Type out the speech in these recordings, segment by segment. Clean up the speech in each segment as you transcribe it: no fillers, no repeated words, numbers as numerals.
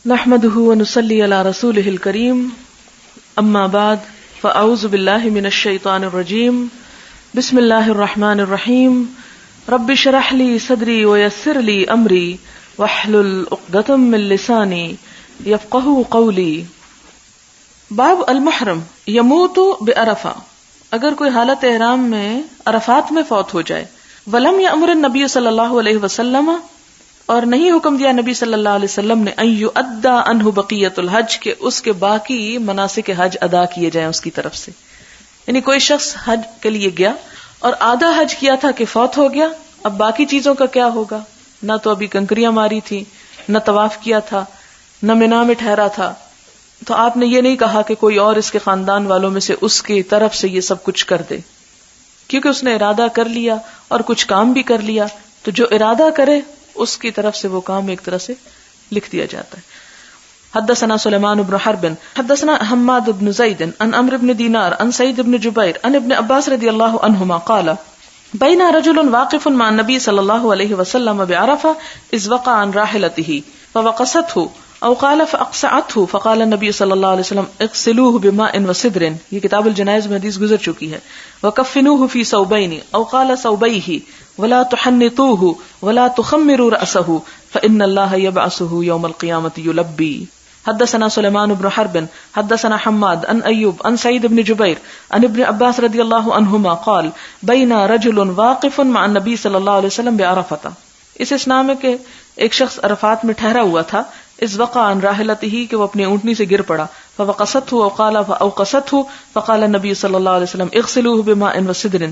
نحمده ونصلي على رسوله الكريم اما بعد فاعوذ بالله من الشيطان الرجيم بسم الله الرحمن الرحيم رب اشرح لي صدري ويسر لي امري واحلل عقدة من لساني يفقهوا قولي. باب المحرم يموت بعرفہ، اگر کوئی حالت احرام میں عرفات میں فوت ہو جائے. ولم یامر النبی صلی اللہ علیہ وسلم، اور نہیں حکم دیا نبی صلی اللہ علیہ وسلم نے ان یؤدى عنہ بقیۃ الحج، کہ اس کے باقی مناسک حج ادا کیے جائیں اس کی طرف سے. یعنی کوئی شخص حج کے لیے گیا اور آدھا حج کیا تھا کہ فوت ہو گیا، اب باقی چیزوں کا کیا ہوگا؟ نہ تو ابھی کنکریاں ماری تھی، نہ طواف کیا تھا، نہ مینا میں ٹھہرا تھا. تو آپ نے یہ نہیں کہا کہ کوئی اور اس کے خاندان والوں میں سے اس کی طرف سے یہ سب کچھ کر دے، کیونکہ اس نے ارادہ کر لیا اور کچھ کام بھی کر لیا. تو جو ارادہ کرے اس کی طرف سے وہ کام ایک طرح سے لکھ دیا جاتا ہے. حدثنا سلیمان بن حرب حدثنا حماد بن زید عن عمرو بن دینار عن سعید بن جبیر عن ابن عباس رضی اللہ عنہما قال بین رجل واقف مع النبی صلی اللہ علیہ وسلم بعرفہ اذ وقع عن راحلته فوقصته او قال فاقصعته فقال النبی صلی اللہ علیہ وسلم اغسلوه بماء وسدر. یہ کتاب الجنائز میں حدیث گزر چکی ہے. وکفنوه في ثوبین او قال ثوبیہ ولا تحنطوه ولا تخمروا رأسه فإن الله يبعثه يوم القيامة يلبي. حدثنا سليمان بن حرب حدثنا حماد عن أيوب عن سعيد بن جبير عن ابن عباس رضي الله عنهما قال بين رجل واقف مع النبي صلى الله عليه وسلم بعرفة. اس اسنا میں کہ ایک شخص عرفات میں ٹھہرا ہوا تھا. اس وقع عن راحلته کہ وہ اپنی اونٹنی سے گر پڑا. فوقصته وقال فأوقصته فقال النبي صلى الله عليه وسلم اغسلوه بماء وسدر،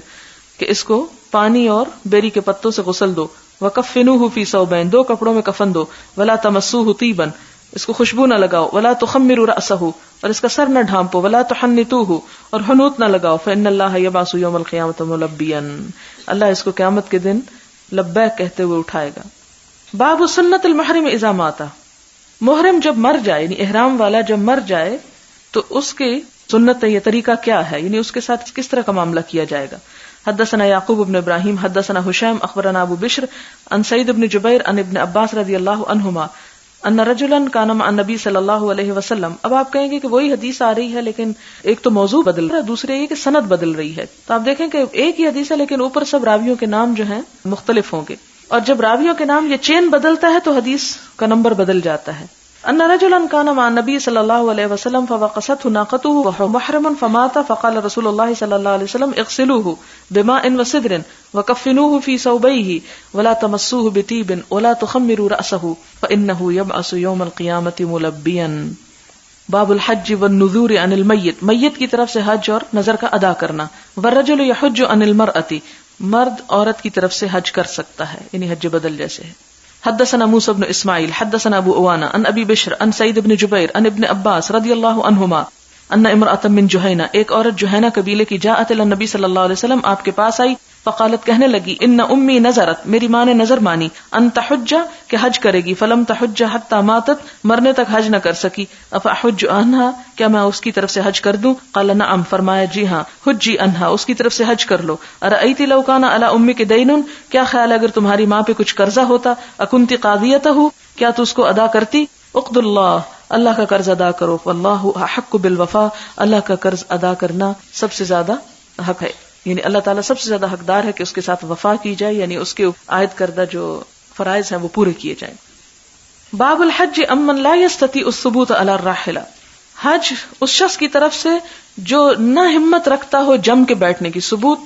کہ اس کو پانی اور بیری کے پتوں سے غسل دو. وکفنوه فی ثوبین، دو کپڑوں میں کفن دو. ولا تمسوه طیبا، اس کو خوشبو نہ لگاؤ. ولا تخمروا رأسه، اور اس کا سر نہ ڈھانپو. ولا تحنطوه، اور حنوط نہ لگاؤ. فإن الله يبعث يوم القيامة ملبيا، اللہ اس کو قیامت کے دن لبیک کہتے ہوئے اٹھائے گا. باب سنت المحرم اذا مات، محرم جب مر جائے، یعنی احرام والا جب مر جائے تو اس کی سنت یہ طریقہ کیا ہے، یعنی اس کے ساتھ کس طرح کا معاملہ کیا جائے گا. حدثنا یعقوب بن ابراہیم حدثنا ہشام اخبرنا ابو بشر عن سعید بن جبیر عن ابن عباس رضی اللہ عنہما ان رجلا کان مع النبی صلی اللہ علیہ وسلم. اب آپ کہیں گے کہ وہی حدیث آ رہی ہے لیکن ایک تو موضوع بدل رہا ہے، دوسرے یہ کہ سند بدل رہی ہے. تو آپ دیکھیں کہ ایک ہی حدیث ہے لیکن اوپر سب راویوں کے نام جو ہیں مختلف ہوں گے، اور جب راویوں کے نام یہ چین بدلتا ہے تو حدیث کا نمبر بدل جاتا ہے. ان رجلا كان مع النبي صلى الله عليه وسلم فوقصته ناقته وهو محرم فمات فقال رسول الله صلى الله عليه وسلم اغسلوه بماء وسدر وكفنوه في ثوبيه ولا تمسوه بطيب ولا تخمروا رأسه فإنه يبعث يوم القيامة ملبيا. باب الحج والنذور عن المیت، میت کی طرف سے حج اور نظر کا ادا کرنا. والرجل يحج عن المرأة، مرد عورت کی طرف سے حج کر سکتا ہے، یعنی حج بدل جیسے ہے. حدثنا موسى بن اسماعیل حدثنا ابو اوانا عن ابی بشر عن سعید بن جبیر عن ابن عباس رضی اللہ عنہما ان امرأة من جہینہ، ایک عورت جہینہ قبیلے کی جاءت الی النبی صلی اللہ علیہ وسلم، آپ کے پاس آئی. فقالت، کہنے لگی، ان امی نذرت، میری ماں نے نظر مانی، ان تحج، کہ حج کرے گی. فلم تحج حتی ماتت، مرنے تک حج نہ کر سکی. افاحج عنہا، کیا میں اس کی طرف سے حج کر دوں؟ قال نعم، فرمایا جی ہاں. حجی عنہا، اس کی طرف سے حج کر لو. ارأیتی لو کان علی امک دین، کیا خیال اگر تمہاری ماں پہ کچھ قرضہ ہوتا؟ اکنتی قاضیتہ، کیا تو اس کو ادا کرتی؟ اقض اللہ، اللہ کا قرض ادا کرو. واللہ احق بالوفا، اللہ کا قرض ادا کرنا سب سے زیادہ حق ہے، یعنی اللہ تعالیٰ سب سے زیادہ حقدار ہے کہ اس کے ساتھ وفا کی جائے، یعنی اس کے عائد کردہ جو فرائض ہیں وہ پورے کیے جائیں. باب الحج امن لا يستطيع الثبوت على الراحلہ، حج اس شخص کی طرف سے جو نہ ہمت رکھتا ہو جم کے بیٹھنے کی. ثبوت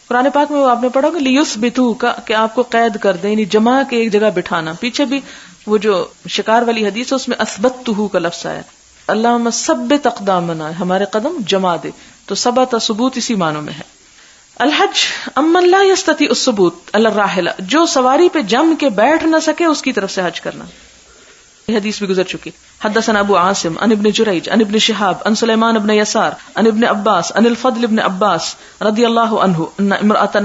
قرآن پاک میں وہ آپ نے پڑھا کہ لیثبتوا کا، کہ آپ کو قید کر دیں، یعنی جمع کے ایک جگہ بٹھانا. پیچھے بھی وہ جو شکار والی حدیث ہے اس میں اثبتہ کا لفظ آیا، اللہم ثبت اقدامنا، ہمارے قدم جما دے. تو ثبت ثبوت اسی معنوں میں ہے. الحج امن لا يستطيع الثبوت علی الراحلہ، جو سواری پہ جم کے بیٹھ نہ سکے اس کی طرف سے حج کرنا. یہ حدیث بھی گزر چکی. حدثنا ابو عاصم عن ابن جریج عن ابن شہاب عن سلیمان بن یسار عن ابن عباس عن الفضل بن عباس رضی اللہ عنہ ان امرأة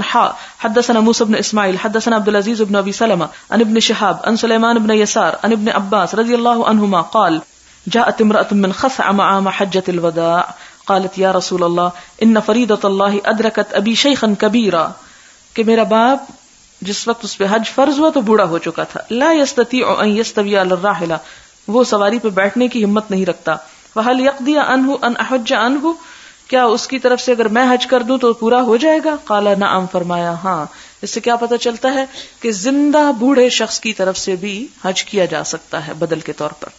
حدثنا موسى بن اسماعیل حدثنا عبد العزیز بن ابی سلمہ عن ابن شہاب عن سلیمان بن یسار عن ابن عباس رضی اللہ عنہما قال جاءت امرأة من خثعم عام حجة الوداع قالت یا رسول اللہ ان فریضۃ اللہ ادرکت ابی شیخا کبیرا، کہ میرا باپ جس وقت اس پہ حج فرض ہوا تو بوڑھا ہو چکا تھا. لا يستطيع ان يستوي على الراحلہ، وہ سواری پہ بیٹھنے کی ہمت نہیں رکھتا. فَهَلْ يَقْضِيَ عَنْهُ أَنْ أَحُجَّ عَنْهُ، کیا اس کی طرف سے اگر میں حج کر دوں تو پورا ہو جائے گا؟ قال نعم، فرمایا ہاں. اس سے کیا پتہ چلتا ہے کہ زندہ بوڑھے شخص کی طرف سے بھی حج کیا جا سکتا ہے بدل کے طور پر.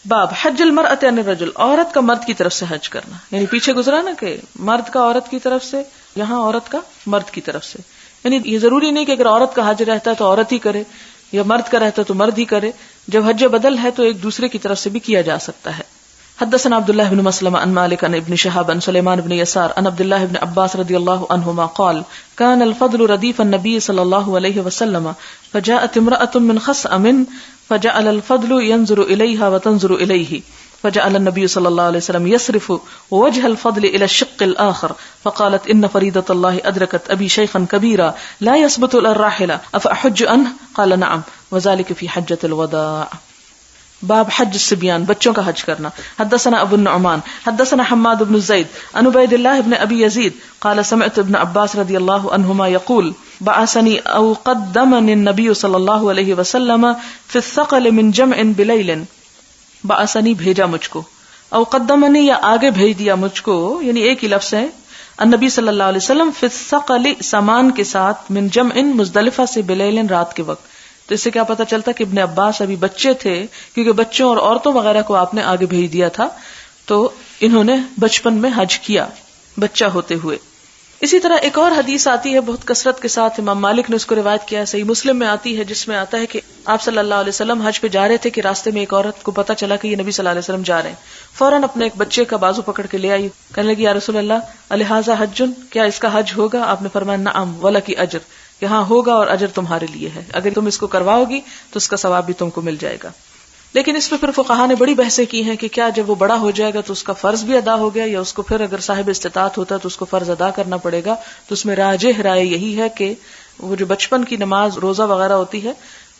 باب حج المرأة عن الرجل، عورت کا مرد کی طرف سے حج کرنا. یعنی پیچھے گزرا نا کہ مرد کا عورت کی طرف سے، یہاں عورت کا مرد کی طرف سے. یعنی یہ ضروری نہیں کہ اگر عورت کا حج رہتا ہے تو عورت ہی کرے، یا مرد کا رہتا ہے تو مرد ہی کرے. جب حج بدل ہے تو ایک دوسرے کی طرف سے بھی کیا جا سکتا ہے. حدثنا عبد الله بن مسلمة عن مالك عن ابن شهاب عن سليمان بن يسار عن عبد الله بن عباس رضي الله عنهما قال كان الفضل رديف النبي صلى الله عليه وسلم فجاءت امرأة من خصأم فجعل الفضل ينظر إليها وتنظر إليه فجعل النبي صلى الله عليه وسلم يصرف وجه الفضل إلى الشق الآخر فقالت إن فريضة الله أدركت أبي شيخا كبيرا لا يثبت الراحلة أفأحج عنه قال نعم وذلك في حجة الوداع. باب حج الصبيان، بچوں کا حج کرنا. حدثنا ابو النعمان حدثنا حماد بن زید عن عبید اللہ بن ابی یزید قال سمعت ابن عباس رضی اللہ عنہما یقول بعثني او قدمني النبي صلی اللہ علیہ وسلم في الثقل من جمع بلیل. بعثني بھیجا مجھ کو، او قدمني یا آگے بھیج دیا مجھ کو، یعنی ایک ہی لفظ ہے. النبی صلی اللہ علیہ وسلم في الثقل سامان کے ساتھ، من جمع مزدلفہ سے، بلیل رات کے وقت. تو اس سے کیا پتا چلتا کہ ابن عباس ابھی بچے تھے، کیونکہ بچوں اور عورتوں وغیرہ کو آپ نے آگے بھیج دیا تھا، تو انہوں نے بچپن میں حج کیا بچہ ہوتے ہوئے. اسی طرح ایک اور حدیث آتی ہے بہت کثرت کے ساتھ، امام مالک نے اس کو روایت کیا ہے، صحیح مسلم میں آتی ہے، جس میں آتا ہے کہ آپ صلی اللہ علیہ وسلم حج پہ جا رہے تھے کہ راستے میں ایک عورت کو پتا چلا کہ یہ نبی صلی اللہ علیہ وسلم جا رہے ہیں. فوراً اپنے ایک بچے کا بازو پکڑ کے لے آئی، کہنے لگی یا رسول اللہ الہذا حج، کیا اس کا حج ہوگا؟ آپ نے فرمایا نعم ولکی اجر، کہ ہاں ہوگا اور اجر تمہارے لیے ہے، اگر تم اس کو کرواؤ گی تو اس کا ثواب بھی تم کو مل جائے گا. لیکن اس پہ پھر فقہا نے بڑی بحثیں کی ہیں کہ کیا جب وہ بڑا ہو جائے گا تو اس کا فرض بھی ادا ہو گیا، یا اس کو پھر اگر صاحب استطاعت ہوتا ہے تو اس کو فرض ادا کرنا پڑے گا. تو اس میں راجح رائے یہی ہے کہ وہ جو بچپن کی نماز روزہ وغیرہ ہوتی ہے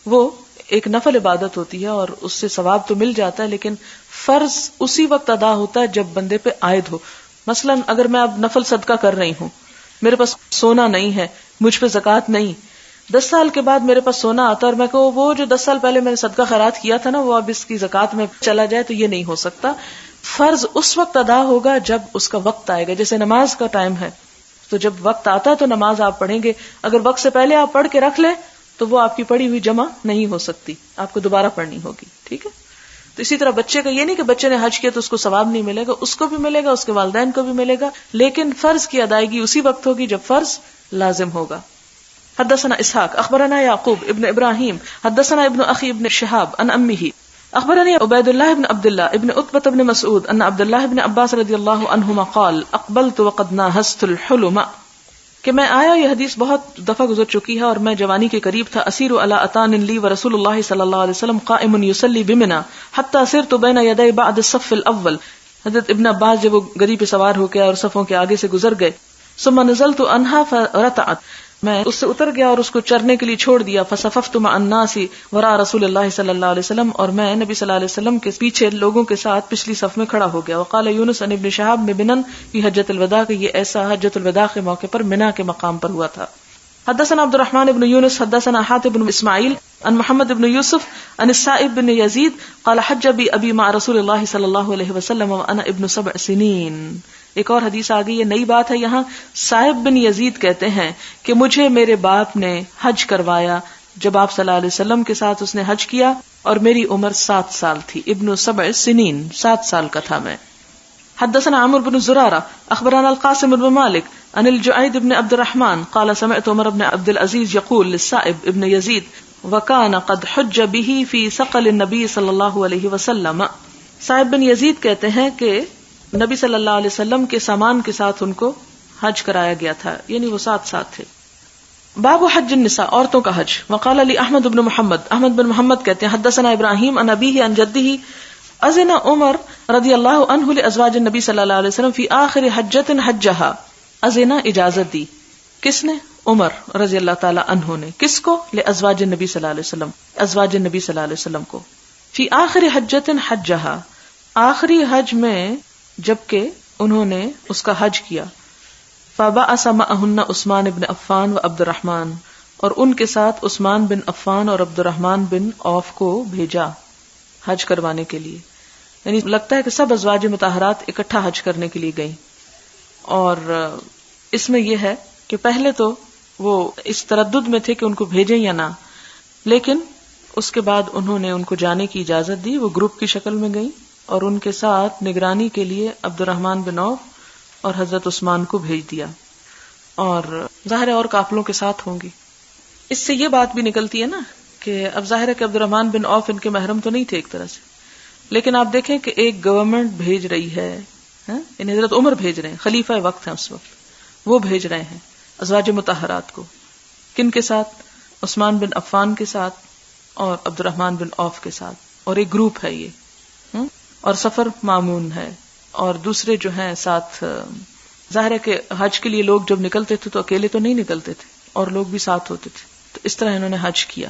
وہ ایک نفل عبادت ہوتی ہے اور اس سے ثواب تو مل جاتا ہے، لیکن فرض اسی وقت ادا ہوتا ہے جب بندے پہ عائد ہو. مثلا اگر میں اب نفل صدقہ کر رہی ہوں، میرے پاس سونا نہیں ہے، مجھ پہ زکوٰۃ نہیں، 10 سال کے بعد میرے پاس سونا آتا اور میں کہوں وہ جو 10 سال پہلے میں نے صدقہ خیرات کیا تھا نا وہ اب اس کی زکوٰۃ میں چلا جائے، تو یہ نہیں ہو سکتا. فرض اس وقت ادا ہوگا جب اس کا وقت آئے گا. جیسے نماز کا ٹائم ہے تو جب وقت آتا ہے تو نماز آپ پڑھیں گے، اگر وقت سے پہلے آپ پڑھ کے رکھ لیں تو وہ آپ کی پڑھی ہوئی جمع نہیں ہو سکتی، آپ کو دوبارہ پڑھنی ہوگی. ٹھیک ہے. تو اسی طرح بچے کا یہ نہیں کہ بچے نے حج کیا تو اس کو ثواب نہیں ملے گا، اس کو بھی ملے گا، اس کے والدین کو بھی ملے گا، لیکن فرض کی ادائیگی اسی وقت ہوگی جب فرض لازم ہوگا. حدثنا اسحاق اخبرنا یعقوب ابن ابراہیم حدثنا ابن اخی ابن شہاب عن امہ اخبرني عبید اللہ ابن عبد اللہ ابن عتبہ ابن مسعود ان عبد اللہ ابن عباس رضی اللہ عنہما قال اقبلت وقد ناهزت الحلم، کہ میں آیا، یہ حدیث بہت دفعہ گزر چکی ہے، اور میں جوانی کے قریب تھا. اسیر علی اتان لی ورسول اللہ صلی اللہ علیہ وسلم قائم یصلی بمنا حتی سرت بین یدی بعد الصف الاول. حضرت ابن عباس جب وہ گدی پہ سوار ہو کے اور صفوں کے آگے سے گزر گئے، ثم نزلت عنها فرتعت، میں اس سے اتر گیا اور اس کو چرنے کے لیے چھوڑ دیا. فصففت مع الناس وراء رسول اللہ صلی اللہ علیہ وسلم، اور میں نبی صلی اللہ علیہ وسلم کے پیچھے لوگوں کے ساتھ پچھلی صف میں کھڑا ہو گیا. وقال یونس عن ابن شہاب میں بنن فی حجۃ الوداع، کہ یہ ایسا حجۃ الوداع کے موقع پر منا کے مقام پر ہوا تھا. حدثنا عبد الرحمن بن یونس حدثنا حاتب بن اسماعیل عن محمد بن یوسف عن السائب بن یزید قال حج بی ابی مع رسول اللہ صلی اللہ علیہ وسلم وانا ابن 7 سنین. ایک اور حدیث آ گئی، یہ نئی بات ہے یہاں. سائب بن یزید کہتے ہیں کہ مجھے میرے باپ نے حج کروایا جب آپ صلی اللہ علیہ وسلم کے ساتھ اس نے حج کیا، اور میری عمر 7 سال تھی. ابن 7 سنین، 7 سال کا تھا میں. حدثنا عمرو بن زرارہ اخبرنا القاسم بن مالک عن الجعید بن عبد الرحمن قال سمعت عمر بن عبد العزیز یقول للسائب ابن یزید وکان قد حج به فی ثقل النبی صلی اللہ علیہ وسلم. سائب بن یزید کہتے ہیں کہ نبی صلی اللہ علیہ وسلم کے سامان کے ساتھ ان کو حج کرایا گیا تھا، یعنی وہ 7 ساتھ تھے. باب حج النساء، عورتوں کا حج. وقال علی احمد بن محمد، احمد بن محمد کہتے ہیں حدثنا ابراہیم عن ابیہ عن جدہ اذن عمر رضی اللہ عنہ لازواج النبی صلی اللہ علیہ وسلم فی آخر حجۃ حجھا. اذن اجازت دی، کس نے؟ عمر رضی اللہ تعالی عنہ نے. کس کو؟ لازواج النبی صلی اللہ علیہ وسلم، ازواج النبی صلی اللہ علیہ وسلم کو. فی آخر حجۃ حجھا، آخری حج میں جبکہ انہوں نے اس کا حج کیا. فبعث معهن عثمان بن عفان و عبد الرحمن، اور ان کے ساتھ عثمان بن عفان اور عبد الرحمن بن عوف کو بھیجا. حج کروانے کے لیے. یعنی لگتا ہے کہ سب ازواج مطہرات اکٹھا حج کرنے کے لیے گئیں. اور اس میں یہ ہے کہ پہلے تو وہ اس تردد میں تھے کہ ان کو بھیجیں یا نہ، لیکن اس کے بعد انہوں نے ان کو جانے کی اجازت دی. وہ گروپ کی شکل میں گئیں اور ان کے ساتھ نگرانی کے لیے عبد الرحمن بن عوف اور حضرت عثمان کو بھیج دیا. اور ظاہر ہے اور قافلوں کے ساتھ ہوں گی. اس سے یہ بات بھی نکلتی ہے نا کہ اب ظاہر ہے کہ عبد الرحمن بن عوف ان کے محرم تو نہیں تھے ایک طرح سے، لیکن آپ دیکھیں کہ ایک گورنمنٹ بھیج رہی ہے، یعنی حضرت عمر بھیج رہے ہیں، خلیفہ وقت ہیں اس وقت، وہ بھیج رہے ہیں ازواج مطہرات کو. کن کے ساتھ؟ عثمان بن عفان کے ساتھ اور عبد الرحمن بن عوف کے ساتھ. اور ایک گروپ ہے یہ، اور سفر معمون ہے. اور دوسرے جو ہیں ساتھ، ظاہر ہے کہ حج کے لیے لوگ جب نکلتے تھے تو اکیلے تو نہیں نکلتے تھے، اور لوگ بھی ساتھ ہوتے تھے. تو اس طرح انہوں نے حج کیا.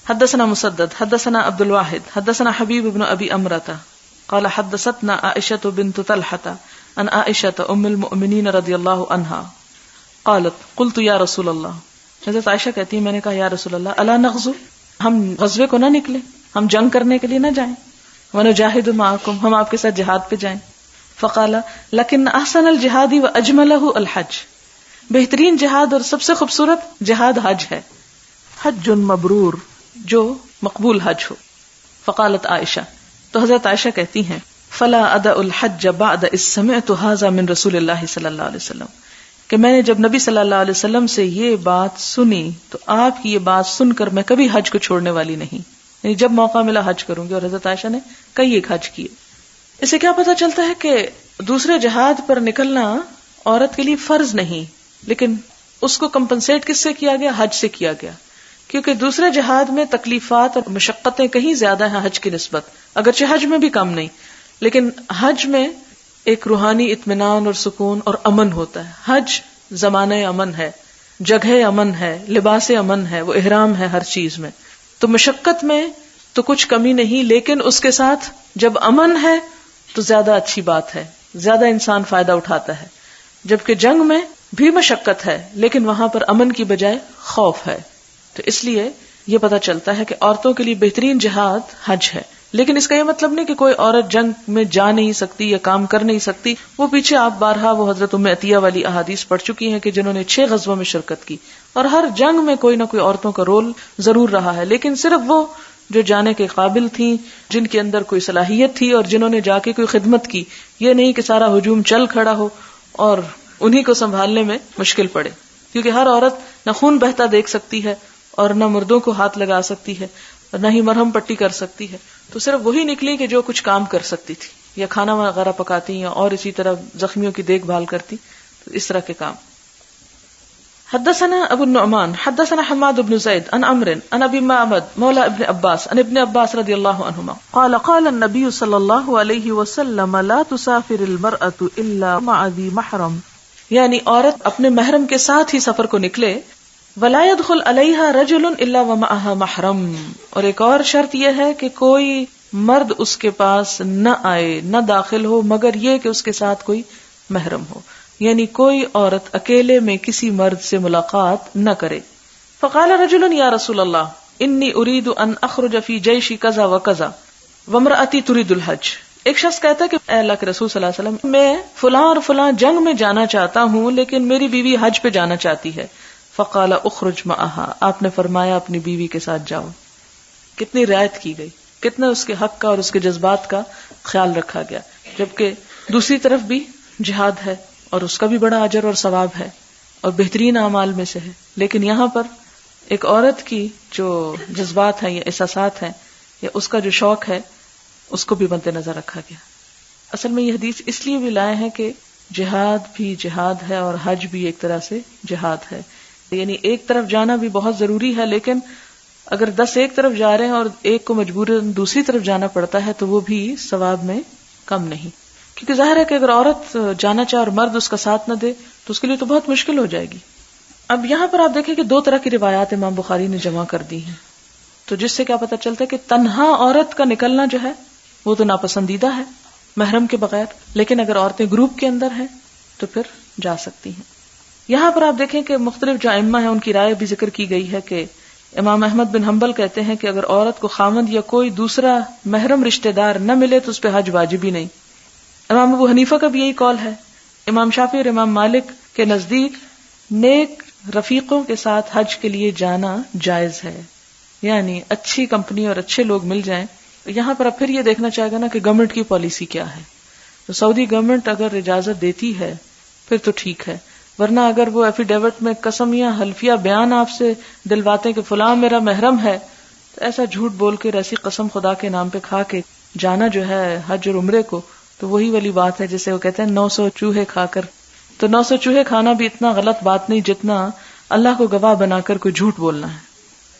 حدثنا مسدد حدثنا عبد الواحد حدثنا حبیب بن ابی امرۃ قال حدثتنا عائشة بنت طلحة عن عائشة ام المؤمنین رضی اللہ عنہا قالت قلت یا رسول اللہ. حضرت عائشہ کہتی ہیں میں نے کہا یا رسول اللہ الا نغزو، ہم غزوے کو نہ نکلے، ہم جنگ کرنے کے لیے نہ جائیں. ونجاہد معکم، ہم آپ کے ساتھ جہاد پہ جائیں. فقال لکن احسن الجہاد واجملہ الحج، بہترین جہاد اور سب سے خوبصورت جہاد حج ہے. حج مبرور، جو مقبول حج ہو. فقالت عائشہ، تو حضرت عائشہ کہتی ہیں فلا ادع الحج بعد اذ سمعت هذا من رسول اللہ صلی اللہ علیہ وسلم، کہ میں نے جب نبی صلی اللہ علیہ وسلم سے یہ بات سنی تو آپ کی یہ بات سن کر میں کبھی حج کو چھوڑنے والی نہیں، یعنی جب موقع ملا حج کروں گی. اور حضرت عائشہ نے کئی ایک حج کیے. اس سے کیا پتہ چلتا ہے کہ دوسرے جہاد پر نکلنا عورت کے لیے فرض نہیں، لیکن اس کو کمپنسیٹ کس سے کیا گیا؟ حج سے کیا گیا. کیونکہ دوسرے جہاد میں تکلیفات اور مشقتیں کہیں زیادہ ہیں حج کی نسبت، اگرچہ حج میں بھی کم نہیں، لیکن حج میں ایک روحانی اطمینان اور سکون اور امن ہوتا ہے. حج زمانہ امن ہے، جگہ امن ہے، لباس امن ہے، وہ احرام ہے ہر چیز میں. تو مشقت میں تو کچھ کمی نہیں، لیکن اس کے ساتھ جب امن ہے تو زیادہ اچھی بات ہے، زیادہ انسان فائدہ اٹھاتا ہے. جبکہ جنگ میں بھی مشقت ہے لیکن وہاں پر امن کی بجائے خوف ہے. تو اس لیے یہ پتہ چلتا ہے کہ عورتوں کے لیے بہترین جہاد حج ہے. لیکن اس کا یہ مطلب نہیں کہ کوئی عورت جنگ میں جا نہیں سکتی یا کام کر نہیں سکتی. وہ پیچھے آپ بارہا وہ حضرت ام عطیہ والی احادیث پڑھ چکی ہیں کہ جنہوں نے 6 غزووں میں شرکت کی، اور ہر جنگ میں کوئی نہ کوئی عورتوں کا رول ضرور رہا ہے. لیکن صرف وہ جو جانے کے قابل تھیں، جن کے اندر کوئی صلاحیت تھی اور جنہوں نے جا کے کوئی خدمت کی. یہ نہیں کہ سارا ہجوم چل کھڑا ہو اور انہی کو سنبھالنے میں مشکل پڑے، کیونکہ ہر عورت نہ خون بہتا دیکھ سکتی ہے اور نہ مردوں کو ہاتھ لگا سکتی ہے اور نہ ہی مرہم پٹی کر سکتی ہے. تو صرف وہی نکلی کہ جو کچھ کام کر سکتی تھی، یا کھانا وغیرہ پکاتی یا اور اسی طرح زخمیوں کی دیکھ بھال کرتی، تو اس طرح کے کام. حدثنا ابو النعمان حدثنا حماد بن زید عن عمرو عن ابي معبد مولى ابن عباس عن ابن عباس رضی اللہ عنہما قال قال النبي صلی اللہ علیہ وسلم لا تسافر المرأة الا مع ذي محرم، یعنی عورت اپنے محرم کے ساتھ ہی سفر کو نکلے. ولا يدخل عليها رجل الا ومعها محرم، اور ایک اور شرط یہ ہے کہ کوئی مرد اس کے پاس نہ آئے، نہ داخل ہو مگر یہ کہ اس کے ساتھ کوئی محرم ہو، یعنی کوئی عورت اکیلے میں کسی مرد سے ملاقات نہ کرے. فقال رجل یا رسول اللہ انی اريد ان اخرج في جيش كذا وكذا وامرأتي تريد الحج. ایک شخص کہتا ہے کہ اے اللہ کے رسول صلی اللہ علیہ وسلم، میں فلاں اور فلاں جنگ میں جانا چاہتا ہوں لیکن میری بیوی حج پہ جانا چاہتی ہے. فقال اخرج معها، آپ نے فرمایا اپنی بیوی کے ساتھ جاؤ. کتنی رعایت کی گئی، کتنا اس کے حق کا اور اس کے جذبات کا خیال رکھا گیا. جبکہ دوسری طرف بھی جہاد ہے اور اس کا بھی بڑا اجر اور ثواب ہے اور بہترین اعمال میں سے ہے، لیکن یہاں پر ایک عورت کی جو جذبات ہیں یا احساسات ہیں یا اس کا جو شوق ہے اس کو بھی مد نظر رکھا گیا. اصل میں یہ حدیث اس لیے بھی لائے ہیں کہ جہاد بھی جہاد ہے اور حج بھی ایک طرح سے جہاد ہے. یعنی ایک طرف جانا بھی بہت ضروری ہے، لیکن اگر 10 ایک طرف جا رہے ہیں اور ایک کو مجبوراً دوسری طرف جانا پڑتا ہے تو وہ بھی ثواب میں کم نہیں. کیونکہ ظاہر ہے کہ اگر عورت جانا چاہے اور مرد اس کا ساتھ نہ دے تو اس کے لیے تو بہت مشکل ہو جائے گی. اب یہاں پر آپ دیکھیں کہ 2 طرح کی روایات امام بخاری نے جمع کر دی ہیں، تو جس سے کیا پتہ چلتا ہے کہ تنہا عورت کا نکلنا جو ہے وہ تو ناپسندیدہ ہے محرم کے بغیر، لیکن اگر عورتیں گروپ کے اندر ہیں تو پھر جا سکتی ہیں. یہاں پر آپ دیکھیں کہ مختلف جو ائمہ ہیں ان کی رائے بھی ذکر کی گئی ہے کہ امام احمد بن حنبل کہتے ہیں کہ اگر عورت کو خاوند یا کوئی دوسرا محرم رشتہ دار نہ ملے تو اس پہ حج واجب ہی نہیں. امام ابو حنیفہ کا بھی یہی قول ہے. امام شافعی اور امام مالک کے نزدیک نیک رفیقوں کے ساتھ حج کے لیے جانا جائز ہے، یعنی اچھی کمپنی اور اچھے لوگ مل جائیں. یہاں پر اب پھر یہ دیکھنا چاہے گا نا کہ گورنمنٹ کی پالیسی کیا ہے. تو سعودی گورنمنٹ اگر اجازت دیتی ہے پھر تو ٹھیک ہے، ورنہ اگر وہ ایفیڈیوٹ میں قسم یا حلفیہ بیان آپ سے دلواتے کہ فلاں میرا محرم ہے، تو ایسا جھوٹ بول کے ایسی قسم خدا کے نام پہ کھا کے جانا جو ہے حج اور عمرے کو، تو وہی والی بات ہے جسے وہ کہتے ہیں 900 چوہے کھا کر. تو 900 چوہے کھانا بھی اتنا غلط بات نہیں جتنا اللہ کو گواہ بنا کر کوئی جھوٹ بولنا ہے.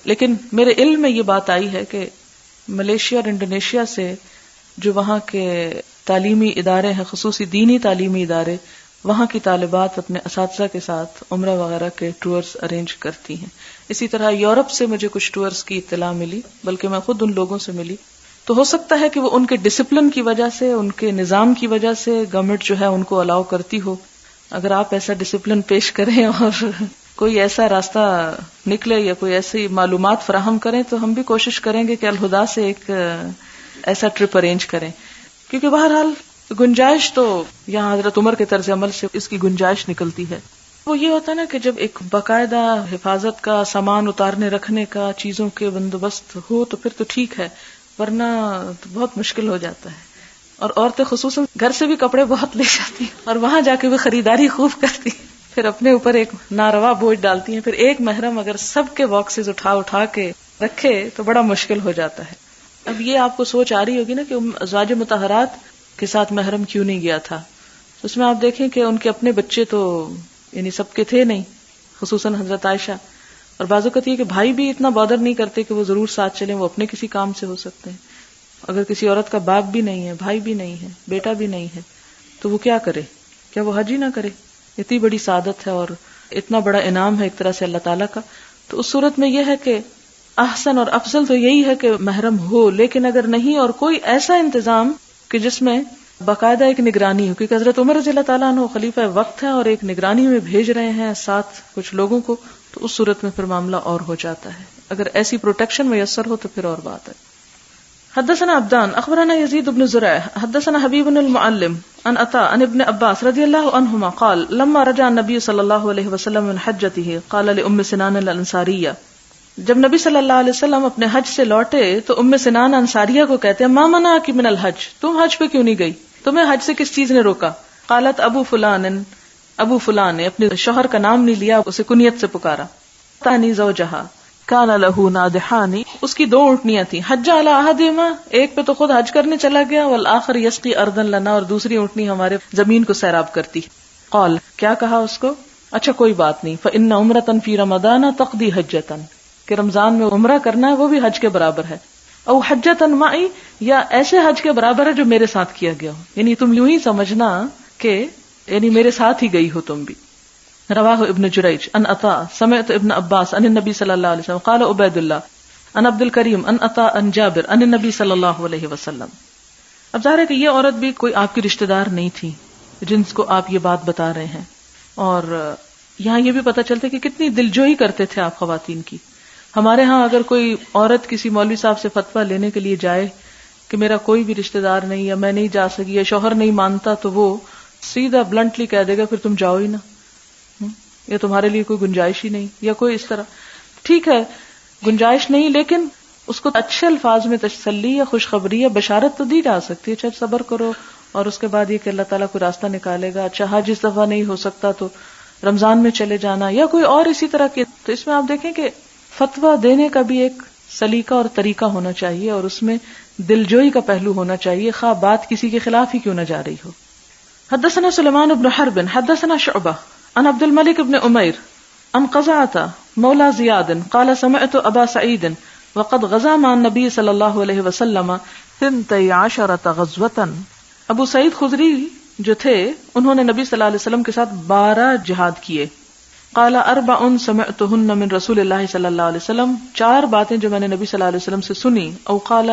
لیکن میرے علم میں یہ بات آئی ہے کہ ملیشیا اور انڈونیشیا سے جو وہاں کے تعلیمی ادارے ہیں، خصوصی دینی تعلیمی ادارے، وہاں کی طالبات اپنے اساتذہ کے ساتھ عمرہ وغیرہ کے ٹورز ارینج کرتی ہیں. اسی طرح یورپ سے مجھے کچھ ٹورز کی اطلاع ملی، بلکہ میں خود ان لوگوں سے ملی. تو ہو سکتا ہے کہ وہ ان کے ڈسپلن کی وجہ سے، ان کے نظام کی وجہ سے گورنمنٹ جو ہے ان کو الاؤ کرتی ہو. اگر آپ ایسا ڈسپلن پیش کریں اور کوئی ایسا راستہ نکلے یا کوئی ایسی معلومات فراہم کریں تو ہم بھی کوشش کریں گے کہ الہدا سے ایک ایسا ٹرپ ارینج کریں. کیونکہ بہرحال گنجائش تو یہاں حضرت عمر کے طرز عمل سے اس کی گنجائش نکلتی ہے. وہ یہ ہوتا ہے نا کہ جب ایک باقاعدہ حفاظت کا، سامان اتارنے رکھنے کا، چیزوں کے بندوبست ہو تو پھر تو ٹھیک ہے، ورنہ تو بہت مشکل ہو جاتا ہے. اور عورتیں خصوصاً گھر سے بھی کپڑے بہت لے جاتی ہیں اور وہاں جا کے بھی خریداری خوب کرتی ہیں، پھر اپنے اوپر ایک ناروا بوجھ ڈالتی ہیں. پھر ایک محرم اگر سب کے باکسز اٹھا کے رکھے تو بڑا مشکل ہو جاتا ہے. اب یہ آپ کو سوچ آ رہی ہوگی نا کہ ازواج مطہرات کے ساتھ محرم کیوں نہیں گیا تھا. اس میں آپ دیکھیں کہ ان کے اپنے بچے تو یعنی سب کے تھے نہیں، خصوصاً حضرت عائشہ. اور بعض اوقات یہ کہ بھائی بھی اتنا بادر نہیں کرتے کہ وہ ضرور ساتھ چلیں، وہ اپنے کسی کام سے ہو سکتے ہیں. اگر کسی عورت کا باپ بھی نہیں ہے، بھائی بھی نہیں ہے، بیٹا بھی نہیں ہے، تو وہ کیا کرے؟ کیا وہ حج ہی نہ کرے؟ اتنی بڑی سعادت ہے اور اتنا بڑا انعام ہے ایک طرح سے اللہ تعالیٰ کا. تو اس صورت میں یہ ہے کہ احسن اور افضل تو یہی ہے کہ محرم ہو. لیکن اگر نہیں اور کوئی ایسا انتظام کہ جس میں باقاعدہ ایک نگرانی ہو، کیونکہ حضرت عمر رضی اللہ تعالیٰ عنہ خلیفہ وقت ہے اور ایک نگرانی میں بھیج رہے ہیں ساتھ کچھ لوگوں کو، تو اس صورت میں پھر معاملہ اور ہو جاتا ہے. اگر ایسی پروٹیکشن میسر ہو تو پھر اور بات ہے. حدثنا عبدان اخبرنا يزيد بن زريع حدثنا حبيب بن المعلم عن عطاء عن ابن عباس رضي الله عنهما قال لما رجع النبي صلى الله عليه وسلم من حجته قال لأم سنان الانصارية، جب نبی صلی اللہ علیہ وسلم اپنے حج سے لوٹے تو ام سنان انصاریہ کو کہتے ہیں ما منعك من الحج، تم حج پہ کیوں نہیں گئی، تمہیں حج سے کس چیز نے روکا؟ قالت ابو فلان نے اپنے شوہر کا نام نہیں لیا، اسے کنیت سے پکارا. تانی زوجہا کان لہ نادحانی، اس کی 2 اونٹنیاں تھیں. حج علی احدہما، ایک پہ تو خود حج کرنے چلا گیا، والآخر یسقی ارضا لنا، اور دوسری اونٹنی ہمارے زمین کو سیراب کرتی. قال، کیا کہا اس کو؟ اچھا کوئی بات نہیں. فإن عمرۃ فی رمضان تقضی حجۃ، کہ رمضان میں عمرہ کرنا ہے وہ بھی حج کے برابر ہے. او حجۃ معی، یا ایسے حج کے برابر ہے جو میرے ساتھ کیا گیا ہو، یعنی تم یوں ہی سمجھنا کہ یعنی میرے ساتھ ہی گئی ہو تم بھی. رواہ ابن جریج ان عطاء سمعت ابن عباس ان النبی صلی اللہ علیہ وسلم قال عبید اللہ ان عبد الکریم ان عطاء ان جابر ان النبی صلی اللہ علیہ وسلم. اب ظاہر ہے کہ یہ عورت بھی کوئی آپ کی رشتہ دار نہیں تھی جن کو آپ یہ بات بتا رہے ہیں، اور یہاں یہ بھی پتہ چلتا ہے کہ کتنی دلجوئی کرتے تھے آپ خواتین کی. ہمارے ہاں اگر کوئی عورت کسی مولوی صاحب سے فتویٰ لینے کے لیے جائے کہ میرا کوئی بھی رشتہ دار نہیں، یا میں نہیں جا سکی، یا شوہر نہیں مانتا، تو وہ سیدھا بلنٹلی کہہ دے گا پھر تم جاؤ ہی نہ، یا تمہارے لیے کوئی گنجائش ہی نہیں، یا کوئی اس طرح. ٹھیک ہے گنجائش نہیں، لیکن اس کو اچھے الفاظ میں تسلی یا خوشخبری یا بشارت تو دی جا سکتی ہے. اچھا صبر کرو، اور اس کے بعد یہ کہ اللہ تعالیٰ کوئی راستہ نکالے گا. اچھا حج اس دفعہ نہیں ہو سکتا تو رمضان میں چلے جانا، یا کوئی اور اسی طرح کے. تو اس میں آپ دیکھیں کہ فتویٰ دینے کا بھی ایک سلیقہ اور طریقہ ہونا چاہیے، اور اس میں دلجوئی کا پہلو ہونا چاہیے، خواہ بات کسی کے خلاف ہی کیوں نہ جا رہی ہو. حدثنا سلیمان بن حرب حدثنا شعبہ عن عبد الملک بن عمیر عن قزعة مولى زیاد قال سمعت ابا سعید وقد غزا مع النبی صلی اللہ علیہ وسلم 12 غزوة. ابو سعید خدری جو تھے انہوں نے نبی صلی اللہ علیہ وسلم کے ساتھ 12 جہاد کیے. قال 4 سمعتهن من رسول اللہ صلی اللہ علیہ وسلم، 4 باتیں جو میں نے نبی صلی اللہ علیہ وسلم سے سنی. او قال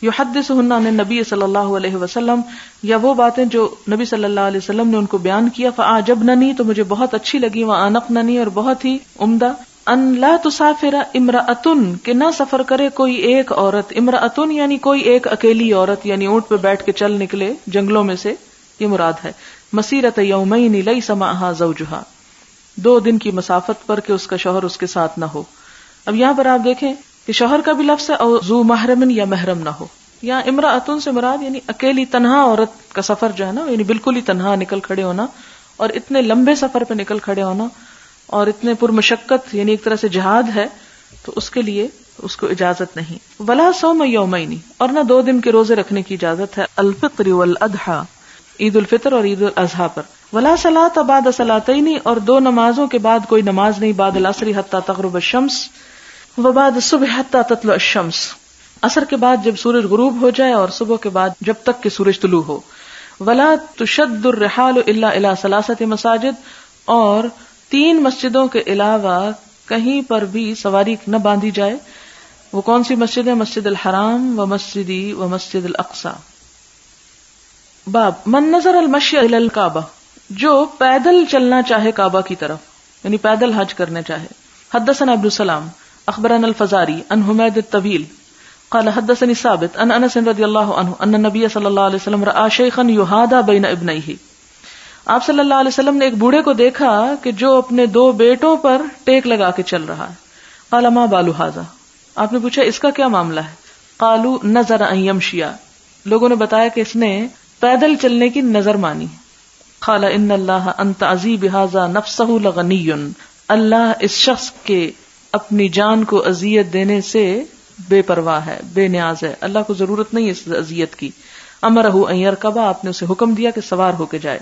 یحدثهن عن النبی صلی اللہ علیہ وسلم، یا وہ باتیں جو نبی صلی اللہ علیہ وسلم نے ان کو بیان کیا. فاعجبننی، تو مجھے بہت اچھی لگی. وانقننی، اور بہت ہی عمدہ. ان لا تسافر امرأتن کہ نہ سفر کرے کوئی ایک عورت، امرأتن یعنی کوئی ایک اکیلی عورت، یعنی اونٹ پہ بیٹھ کے چل نکلے جنگلوں میں سے، یہ مراد ہے. مسیرت یومین لیس معها زوجها، 2 دن کی مسافت پر کہ اس کا شوہر اس کے ساتھ نہ ہو. اب یہاں پر آپ دیکھیں کہ شوہر کا بھی لفظ ہے اور ذو محرم یا محرم نہ ہو. یہاں امرأتن سے مراد یعنی اکیلی تنہا عورت کا سفر جو ہے نا، یعنی بالکل ہی تنہا نکل کھڑے ہونا، اور اتنے لمبے سفر پہ نکل کھڑے ہونا اور اتنے پرمشقت، یعنی ایک طرح سے جہاد ہے، تو اس کے لیے اس کو اجازت نہیں. ولا صوم یومین، اور نہ 2 دن کے روزے رکھنے کی اجازت ہے، الفطر والاضحی، عید الفطر اور عید الاضحی پر. ولا صلاۃ بعد صلاتین، اور 2 نمازوں کے بعد کوئی نماز نہیں، بعد العصر حتی تغرب الشمس وبعد الصبح حتی تطلع الشمس، عصر کے بعد جب سورج غروب ہو جائے اور صبح کے بعد جب تک کہ سورج طلوع ہو. ولا تشد الرحال الا الى 3 مساجد، اور 3 مسجدوں کے علاوہ کہیں پر بھی سواری نہ باندھی جائے. وہ کون سی مسجد ہے؟ مسجد الحرام و مسجدی و مسجد الاقصی. باب من نظر المشی الی الکعبہ، جو پیدل چلنا چاہے کعبہ کی طرف، یعنی پیدل حج کرنا چاہے. حدثنا عبد السلام اخبرنا الفزاری عن حمید الطویل قال حدثني ثابت عن انس رضی اللہ عنہ ان النبی صلی اللہ علیہ وسلم رأى شیخا یحادى بین ابنیہ، آپ صلی اللہ علیہ وسلم نے ایک بوڑھے کو دیکھا کہ جو اپنے 2 بیٹوں پر ٹیک لگا کے چل رہا ہے. قال ما بال هذا، آپ نے پوچھا اس کا کیا معاملہ ہے؟ قالوا نظر ان یمشی، لوگوں نے بتایا کہ اس نے پیدل چلنے کی نظر مانی. قال ان اللہ ان تعزی بهذا نفسه لغنی، اللہ اس شخص کے اپنی جان کو اذیت دینے سے بے پرواہ ہے، بے نیاز ہے، اللہ کو ضرورت نہیں اس اذیت کی. امرہ ان یرکب، آپ نے اسے حکم دیا کہ سوار ہو کے جائے.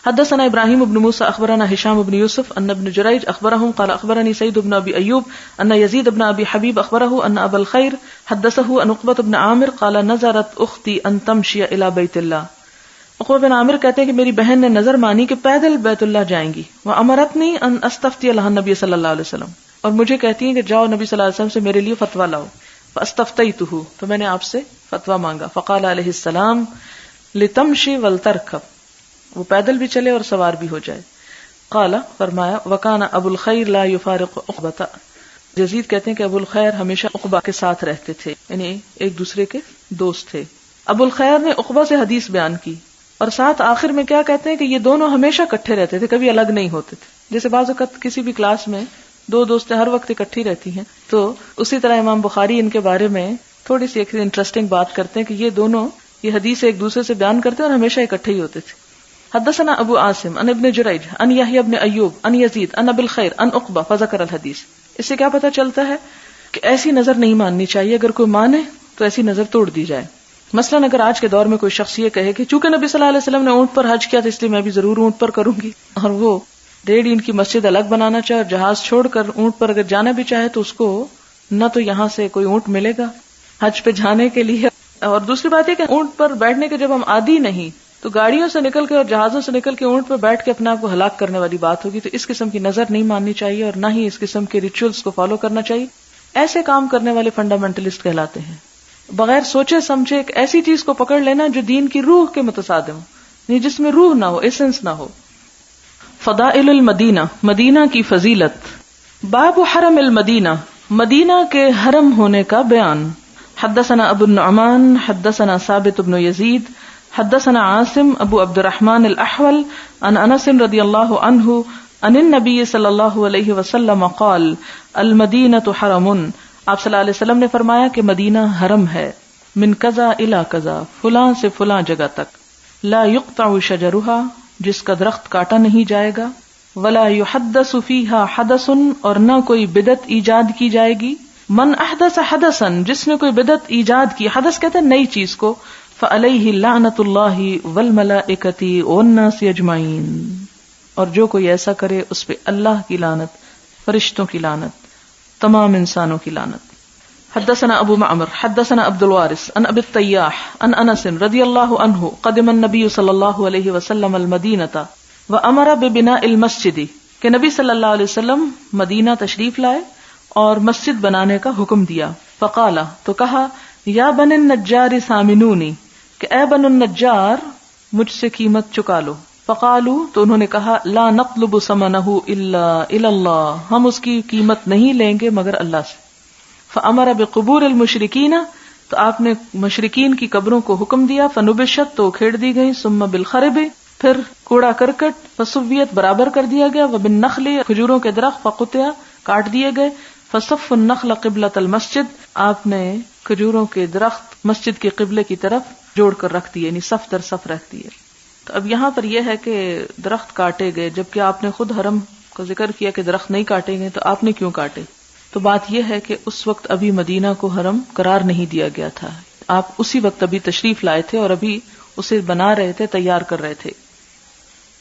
حدثنا ابراہیم بن موسی اخبرنا ہشام بن یوسف ان ابن جریج اخبرهم قال اخبرني سعید بن ابی ایوب ان یزید بن ابی حبیب اخبره ان ابا الخیر حدثه ان عقبۃ بن عامر قال نظرت اختی ان تمشی الى بیت اللہ. عقبہ بن عامر کہتے ہیں کہ میری بہن نے نظر مانی کہ پیدل بیت اللہ جائیں گی. وامرتنی ان استفتی لها النبی صلی اللہ علیہ وسلم، اور مجھے کہتی ہیں کہ جاؤ نبی صلی اللہ علیہ وسلم سے میرے لیے فتویٰ لاؤ. فاستفتیتہ، تو میں نے آپ سے فتویٰ مانگا. فقال علیہ السلام لتمشی ولترکب، وہ پیدل بھی چلے اور سوار بھی ہو جائے. قال، فرمایا وکان ابو الخیر لا یفارق عقبۃ، یزید کہتے ہیں کہ ابو الخیر ہمیشہ عقبہ کے ساتھ رہتے تھے، یعنی ایک دوسرے کے دوست تھے. ابو الخیر نے عقبہ سے حدیث بیان کی اور ساتھ آخر میں کیا کہتے ہیں کہ یہ دونوں ہمیشہ اکٹھے رہتے تھے، کبھی الگ نہیں ہوتے تھے. جیسے بعض اوقات کسی بھی کلاس میں 2 دوستیں ہر وقت اکٹھی رہتی ہیں، تو اسی طرح امام بخاری ان کے بارے میں تھوڑی سی ایک انٹرسٹنگ بات کرتے ہیں کہ یہ دونوں یہ حدیث ایک دوسرے سے بیان کرتے ہیں اور ہمیشہ اکٹھے ہی ہوتے تھے. حدثنا ابو عاصم ان ابن جریج ان یحیی بن ایوب ان یزید ان ابی الخیر ان عقبہ فذکر الحدیث. اس سے کیا پتہ چلتا ہے کہ ایسی نظر نہیں ماننی چاہیے، اگر کوئی مانے تو ایسی نظر توڑ دی جائے. مثلاً اگر آج کے دور میں کوئی شخص یہ کہے کہ چونکہ نبی صلی اللہ علیہ وسلم نے اونٹ پر حج کیا تھا اس لیے میں بھی ضرور اونٹ پر کروں گی، اور وہ 1.5 انچ کی مسجد الگ بنانا چاہے اور جہاز چھوڑ کر اونٹ پر اگر جانا بھی چاہے تو اس کو نہ تو یہاں سے کوئی اونٹ ملے گا حج پہ جانے کے لیے، اور دوسری بات یہ کہ اونٹ پر بیٹھنے کے جب ہم عادی نہیں تو گاڑیوں سے نکل کے اور جہازوں سے نکل کے اونٹ پہ بیٹھ کے اپنے آپ کو ہلاک کرنے والی بات ہوگی. تو اس قسم کی نظر نہیں ماننی چاہیے اور نہ ہی اس قسم کے ریچولز کو فالو کرنا چاہیے. ایسے کام کرنے والے فنڈامنٹلسٹ کہلاتے ہیں. بغیر سوچے سمجھے ایک ایسی چیز کو پکڑ لینا جو دین کی روح کے متصادم ہو، جس میں روح نہ ہو، ایسنس نہ ہو. فضائل المدینہ، مدینہ کی فضیلت. باب حرم المدینہ، مدینہ کے حرم ہونے کا بیان. حدثنا ابو النعمان حدثنا ثابت بن یزید حدثنا عاصم ابو عبد الرحمن الاحول عن انس رضی اللہ عنہ عن النبی صلی اللہ علیہ وسلم قال المدینۃ حرم، آپ صلی اللہ علیہ وسلم نے فرمایا کہ مدینہ حرم ہے. من کذا الی کذا، فلاں سے فلاں جگہ تک. لا یقطع شجرھا، جس کا درخت کاٹا نہیں جائے گا. ولا یحدث فیہا حدث، اور نہ کوئی بدعت ایجاد کی جائے گی. من احدث حدثا، جس نے کوئی بدعت ایجاد کی، حدث کہتے ہیں نئی چیز کو، فعلیہ لعنت اللہ والملائکۃ والناس اجمعین، اور جو کوئی ایسا کرے اس پہ اللہ کی لعنت، فرشتوں کی لعنت، تمام انسانوں کی لعنت. حدثنا ابو معمر حدثنا عبد الوارث عن ابی التیاح عن انس رضی اللہ عنہ قدم النبی صلی اللہ علیہ وسلم المدینۃ وامر ببناء المسجد، کہ نبی صلی اللہ علیہ وسلم مدینہ تشریف لائے اور مسجد بنانے کا حکم دیا. فقال، تو کہا، یا بن النجار ثامنونی، کہ اے بن النجار مجھ سے قیمت چکا لو، فقالوا تو انہوں نے کہا لا نطلب ثمنہ الا الی اللہ، ہم اس کی قیمت نہیں لیں گے مگر اللہ سے. فامر بقبور المشرکین، تو آپ نے مشرکین کی قبروں کو حکم دیا. فنبشت تو کھیڑ دی گئی. ثم بالخرب، پھر کوڑا کرکٹ. فسویت برابر کر دیا گیا. وبالنخل، کھجوروں کے درخت. فقطع، کاٹ دیے گئے. فصف النخل قبلۃ المسجد، آپ نے کھجوروں کے درخت مسجد کے قبلے کی طرف جوڑ کر رکھ دیے، یعنی صف در صف رکھ دیے. تو اب یہاں پر یہ ہے کہ درخت کاٹے گئے، جبکہ آپ نے خود حرم کا ذکر کیا کہ درخت نہیں کاٹے گئے، تو آپ نے کیوں کاٹے؟ تو بات یہ ہے کہ اس وقت ابھی مدینہ کو حرم قرار نہیں دیا گیا تھا، آپ اسی وقت ابھی تشریف لائے تھے اور ابھی اسے بنا رہے تھے، تیار کر رہے تھے.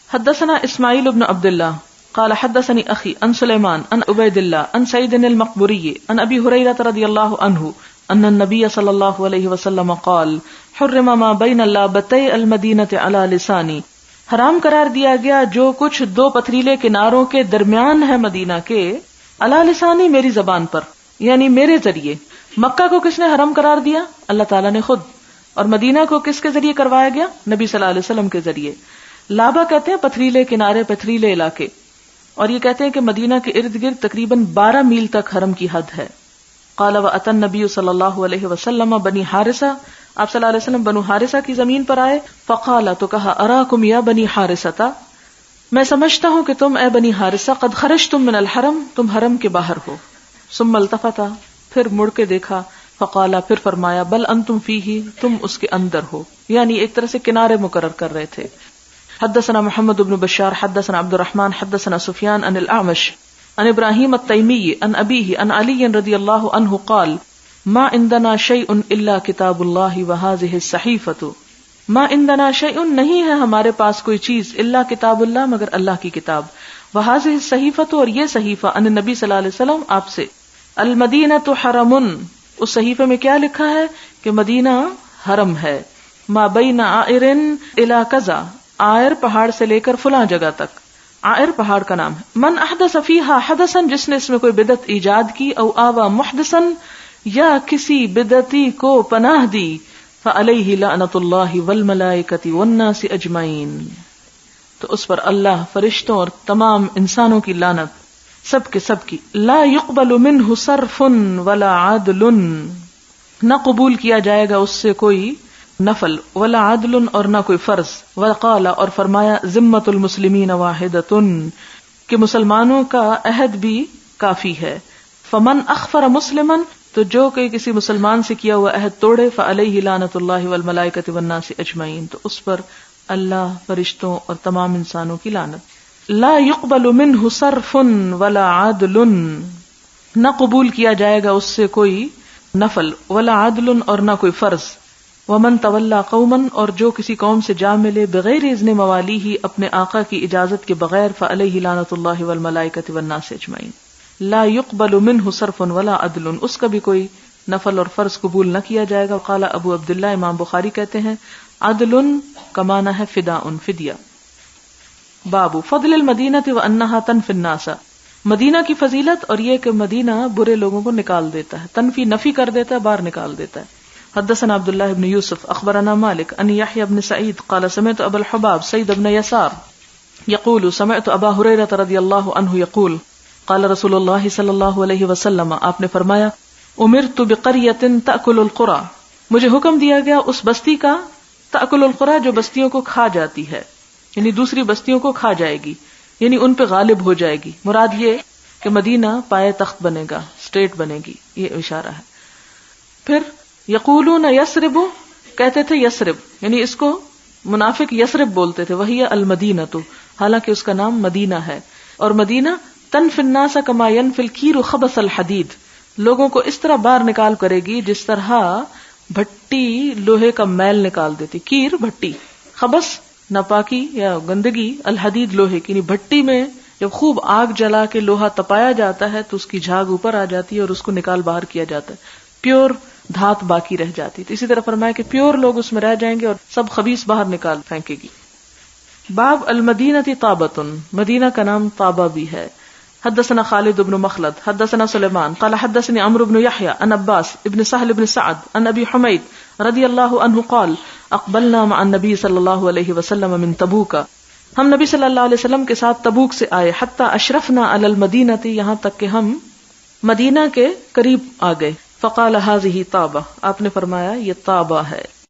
حدثنا اسماعیل بن عبد اللہ قال حدثني اخي عن سليمان عن عبيد الله عن سعيد المقبوري عن ابي هريره رضي الله عنه ان النبي صلى الله عليه وسلم قال حرم ما بين اللابتي المدينه على لساني، حرام قرار دیا گیا جو کچھ دو پتھریلے کناروں کے درمیان ہے مدینہ کے، علی لسانی میری زبان پر، یعنی میرے ذریعے. مکہ کو کس نے حرم قرار دیا؟ اللہ تعالیٰ نے خود. اور مدینہ کو کس کے ذریعے کروایا گیا؟ نبی صلی اللہ علیہ وسلم کے ذریعے. لابا کہتے ہیں پتھریلے کنارے، پتھریلے علاقے، اور یہ کہتے ہیں کہ مدینہ کے ارد گرد تقریباً 12 میل تک حرم کی حد ہے. قال واتى النبي صلی اللہ علیہ وسلم بنی حارثہ، آپ صلی اللہ علیہ وسلم بنو حارثہ کی زمین پر آئے. فقال، تو کہا اراکم یا بنی حارثہ، میں سمجھتا ہوں کہ تم اے بنی حارثہ قد خرجتم من الحرم، تم حرم کے باہر ہو. ثم التفت، پھر مڑ کے دیکھا. فقال، پھر فرمایا بل انتم فیہ، تم اس کے اندر ہو، یعنی ایک طرح سے کنارے مقرر کر رہے تھے. حدثنا محمد بن بشار حدثنا عبد الرحمن حدثنا سفیان عن الاعمش عن ابراہیم التیمی عن ابیہ عن علی رضی اللہ عنہ قال ما عندنا شیء الا کتاب اللہ وهذه الصحیفۃ، ما عندنا شیء، نہیں ہے ہمارے پاس کوئی چیز، الا کتاب اللہ، مگر اللہ کی کتاب، وهذه الصحیفۃ، اور یہ صحیفہ، ان نبی صلی اللہ علیہ وسلم، آپ سے. المدینۃ حرم، اس صحیفے میں کیا لکھا ہے کہ مدینہ حرم ہے. ما بین عائر الی کذا، عائر پہاڑ سے لے کر فلاں جگہ تک، عائر پہاڑ کا نام ہے. من احدث فیہا حدثا، جس نے اس میں کوئی بدعت ایجاد کی، او آوا محدثا، یا کسی بدعتی کو پناہ دی، فعلیہ لعنت اللہ والملائکۃ والناس اجمعین، تو اس پر اللہ، فرشتوں اور تمام انسانوں کی لعنت، سب کے سب کی. لا یقبل منہ صرف ولا عدل، نہ قبول کیا جائے گا اس سے کوئی نفل، ولا عدل، اور نہ کوئی فرض. وقال، اور فرمایا ذمۃ المسلمین واحدۃ، کہ مسلمانوں کا عہد بھی کافی ہے. فمن اخفر مسلما، تو جو کہ کسی مسلمان سے کیا ہوا عہد توڑے، فعلیہ لعنت اللہ والملائکۃ والناس اجمعین، تو اس پر اللہ، فرشتوں اور تمام انسانوں کی لعنت. لا يقبل منہ صرف ولا عدل، نہ قبول کیا جائے گا اس سے کوئی نفل، ولا عدل، اور نہ کوئی فرض. ومن تولا قوما، اور جو کسی قوم سے جا ملے، بغیر اذن موالیہ، اپنے آقا کی اجازت کے بغیر، فعلیہ لعنت اللہ والملائکۃ والناس اجمعین. لا يقبل منہ صرف ولا عدل، اس کا بھی کوئی نفل اور فرض قبول نہ کیا جائے گا. قال ابو عبداللہ، امام بخاری کہتے ہیں عدل کا معنی ہے فداء، فدیہ. باب فضل المدینہ وانہا تنفی الناس، مدینہ کی فضیلت اور یہ کہ مدینہ برے لوگوں کو نکال دیتا ہے. تنفی نفی کر دیتا ہے، باہر نکال دیتا ہے. حدثنا عبد الله بن يوسف اخبرنا مالك ان يحيى بن سعيد قال سمعت ابا الحباب سيد بن يسار يقول سمعت ابا هريرة رضي الله عنه يقول قال رسول الله صلى الله عليه وسلم، آپ نے فرمایا امرت بقرية تأكل القرى، مجھے حکم دیا گیا اس بستی کا، تأكل القرى، جو بستیوں کو کھا جاتی ہے، یعنی دوسری بستیوں کو کھا جائے گی، یعنی ان پہ غالب ہو جائے گی. مراد یہ کہ مدینہ پائے تخت بنے گا، اسٹیٹ بنے گی، یہ اشارہ ہے. پھر یقولون یثرب، کہتے تھے یثرب، یعنی اس کو منافق یثرب بولتے تھے. وہی المدینۃ، حالانکہ اس کا نام مدینہ ہے. اور مدینہ تنفی الناس کما ينفی الکیر خبث الحدید، لوگوں کو اس طرح باہر نکال کرے گی جس طرح بھٹی لوہے کا میل نکال دیتی. کیر بھٹی، خبث ناپاکی یا گندگی، الحدید لوہے کی، یعنی بھٹی میں جب خوب آگ جلا کے لوہا تپایا جاتا ہے تو اس کی جھاگ اوپر آ جاتی ہے اور اس کو نکال باہر کیا جاتا ہے، پیور دھات باقی رہ جاتی. تو اسی طرح فرمایا کہ پیور لوگ اس میں رہ جائیں گے اور سب خبیث باہر نکال پھینکے گی. باب المدینۃ طابۃ، مدینہ کا نام طابہ بھی ہے. حدثنا خالد بن مخلد حدثنا سلیمان قال حدثني عمرو بن يحيى عن عباس ابن سهل بن سعد عن ابي حميد رضي الله عنه قال اقبلنا مع النبي صلى الله عليه وسلم من تبوك ہم نبی صلی اللہ علیہ وسلم کے ساتھ تبوک سے آئے، حتی اشرفنا علی المدینہ، یہاں تک کہ ہم مدینہ کے قریب آ گئے. فقال هذه طابہ، آپ نے فرمایا یہ طابہ ہے.